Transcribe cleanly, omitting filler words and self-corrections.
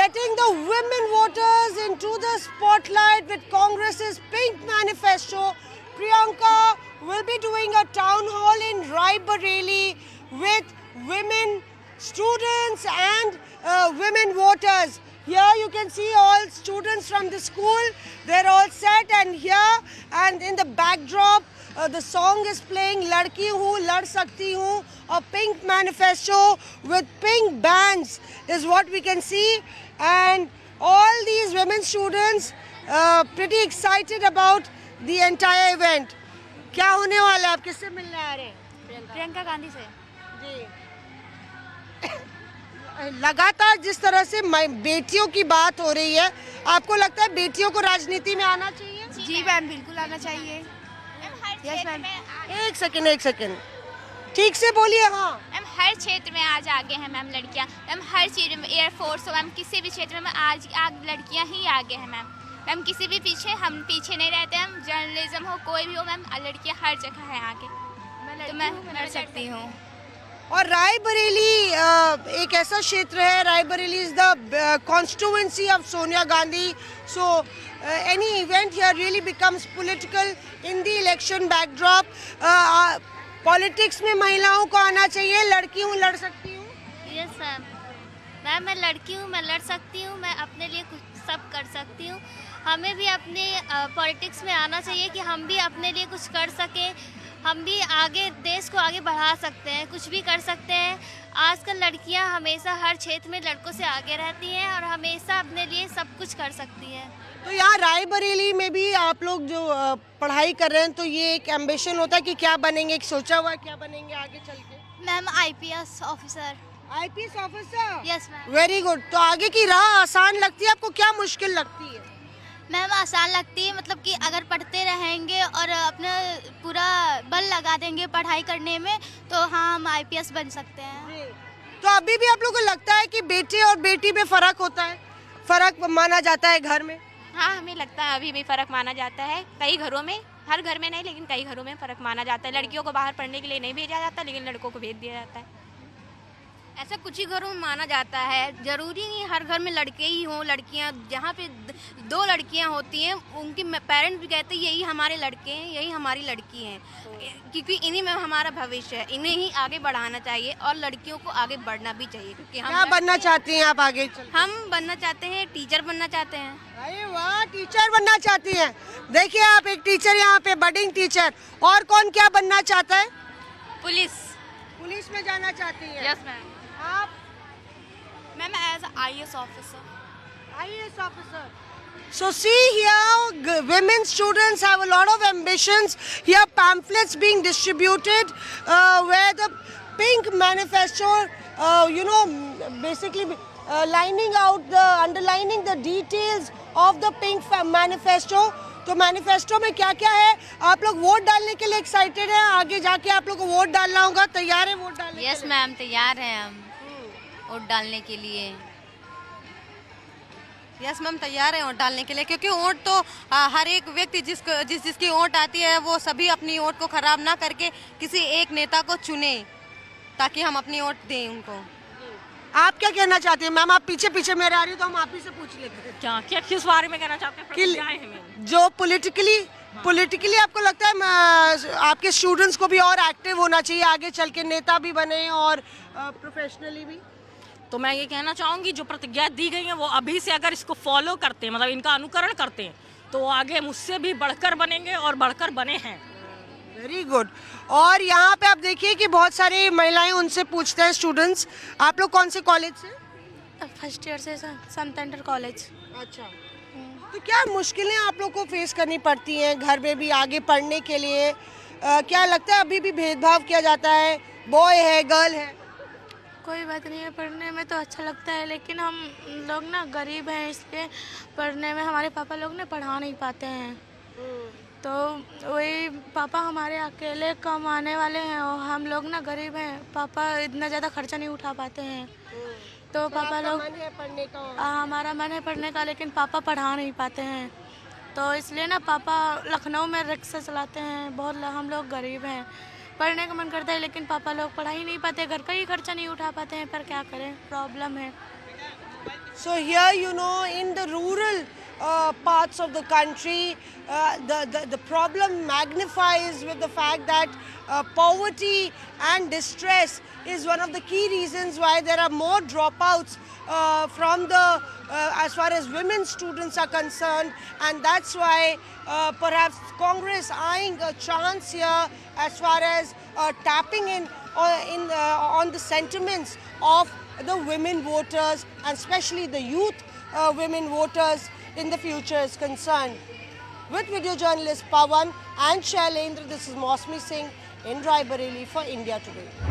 getting the women voters into the spotlight with Congress's Pink Manifesto. Priyanka will be doing a town hall in Raebareli with women students and women voters. Here you can see all students from the school. They're all set, and here and in the backdrop the song is playing Ladki Hoon Lad Sakti Hoon, a pink manifesto with pink bands is what we can see, and all these women students pretty excited about the entire event. क्या होने वाला है? आप किससे मिलने आ रहे हैं? प्रियंका गांधी से। जी, लगातार जिस तरह से बेटियों की बात हो रही है, आपको लगता है बेटियों को राजनीति में आना चाहिए? जी मैम, बिल्कुल आना चाहिए। Yes ma'am. एक सेकंड, ठीक से बोलिए। हाँ मैम, हर क्षेत्र में आज आगे हैं मैम लड़कियां। मैम हर चीज में, एयरफोर्स हो मैम, किसी भी क्षेत्र में आज लड़कियां ही आगे हैं मैम। मैम किसी भी हम पीछे नहीं रहते। हम जर्नलिज्म हो, कोई भी हो मैम, लड़कियां हर जगह है आगे। तो मैं लड़ सकती हूँ। और रायबरेली एक ऐसा क्षेत्र है, Raebareli is the constituency of Sonia Gandhi, so any event here really becomes political in the election backdrop. Politics में महिलाओं को आना चाहिए। लड़की हूँ, लड़ सकती हूँ। यस मैम, मैं लड़की हूँ, मैं लड़ सकती हूँ, मैं अपने लिए कुछ सब कर सकती हूँ। हमें भी अपने पॉलिटिक्स में आना चाहिए कि हम भी अपने लिए कुछ कर सकें, हम भी आगे देश को आगे बढ़ा सकते हैं, कुछ भी कर सकते हैं। आजकल लड़कियां हमेशा हर क्षेत्र में लड़कों से आगे रहती हैं और हमेशा अपने लिए सब कुछ कर सकती हैं। तो यहाँ रायबरेली में भी आप लोग जो पढ़ाई कर रहे हैं, तो ये एक एम्बिशन होता है कि क्या बनेंगे, एक सोचा हुआ है क्या बनेंगे आगे चल के? Ma'am IPS officer. IPS officer? Yes ma'am. Very good. तो आगे की राह आसान लगती है आपको, क्या मुश्किल लगती है? मैम आसान लगती है, मतलब कि अगर पढ़ते रहेंगे और अपना पूरा बल लगा देंगे पढ़ाई करने में, तो हाँ हम IPS बन सकते हैं। तो अभी भी आप लोगों को लगता है कि बेटे और बेटी में फर्क होता है, फर्क माना जाता है घर में? हाँ, हमें लगता है अभी भी फ़र्क माना जाता है। कई घरों में, हर घर में नहीं लेकिन कई घरों में फ़र्क माना जाता है। लड़कियों को बाहर पढ़ने के लिए नहीं भेजा जाता, लेकिन लड़कों को भेज दिया जाता है। ऐसा कुछ ही घरों में माना जाता है, जरूरी नहीं हर घर में लड़के ही हों। लड़कियां, जहाँ पे 2 लड़कियां होती हैं, उनके पेरेंट्स भी कहते हैं यही हमारे लड़के हैं, यही हमारी लड़की हैं, क्योंकि इन्हीं में हमारा भविष्य है। इन्हें ही आगे बढ़ाना चाहिए और लड़कियों को आगे बढ़ना भी चाहिए, क्योंकि हम क्या बनना चाहती हैं आप आगे चल? हम बनना चाहते हैं, टीचर बनना चाहते हैं। अरे वाह, टीचर बनना चाहती हैं। देखिए आप एक टीचर यहाँ पे, बडिंग टीचर। और कौन क्या बनना चाहता है? पुलिस। पुलिस में जाना चाहती है? Yes ma'am. आप? Ma'am as IAS officer. IAS officer. So see here, women students have a lot of ambitions. Here pamphlets being distributed where the pink manifesto, basically underlining the details of the pink manifesto. तो manifesto में क्या क्या है? आप लोग vote डालने के लिए एक्साइटेड हैं? आगे जाके आप लोग को वोट डालना होगा, तैयार है वोट डालने? यस मैम, तैयार हैं हम वोट डालने के लिए। यस मैम, तैयार है वोट डालने के लिए, क्योंकि वोट तो हर एक व्यक्ति जिसकी वोट आती है, वो सभी अपनी वोट को खराब ना करके किसी एक नेता को चुने, ताकि हम अपनी वोट दें उनको। आप क्या कहना चाहते हैं मैम? आप पीछे पीछे मेरे आ रही, तो हम आप ही से पूछ लेते हैं। क्या क्या किस बारे में कहना चाहते हैं? कि जो पॉलिटिकली आपको लगता है आपके स्टूडेंट्स को भी और एक्टिव होना चाहिए, आगे चल के नेता भी बने और प्रोफेशनली भी? तो मैं ये कहना चाहूँगी, जो प्रतिज्ञा दी गई है वो अभी से अगर इसको फॉलो करते हैं, मतलब इनका अनुकरण करते हैं, तो आगे मुझसे भी बढ़कर बनेंगे और बढ़कर बने हैं। Very good. और यहाँ पे आप देखिए कि बहुत सारी महिलाएं उनसे पूछते हैं स्टूडेंट्स, आप लोग कौन से कॉलेज से? फर्स्ट ईयर से संत एंटर कॉलेज। अच्छा, तो क्या मुश्किलें आप लोग को फेस करनी पड़ती हैं घर में भी आगे पढ़ने के लिए? क्या लगता है अभी भी भेदभाव किया जाता है, बॉय है गर्ल है? कोई बात नहीं है, पढ़ने में तो अच्छा लगता है, लेकिन हम लोग ना गरीब हैं, इसलिए पढ़ने में हमारे पापा लोग ना पढ़ा नहीं पाते हैं। तो वही पापा हमारे अकेले कमाने वाले हैं और हम लोग ना गरीब हैं, पापा इतना ज़्यादा खर्चा नहीं उठा पाते हैं। तो पापा लोग, मन है पढ़ने का? हमारा मन है पढ़ने का, लेकिन पापा पढ़ा नहीं पाते हैं, तो इसलिए ना पापा लखनऊ में रिक्शा चलाते हैं। बहुत हम लोग गरीब हैं, पढ़ने का मन करता है, लेकिन पापा लोग पढ़ा ही नहीं पाते, घर का ही खर्चा नहीं उठा पाते हैं, पर क्या करें, प्रॉब्लम है। So here, you know, in the rural parts of the country, the problem magnifies with the fact that poverty and distress is one of the key reasons why there are more dropouts from the as far as women students are concerned, and that's why perhaps Congress eyeing a chance here as far as tapping in on the sentiments of the women voters, and especially the youth women voters in the future is concerned. With video journalist Pawan and Shailendra, this is Mosmi Singh in Rae Bareli for India Today.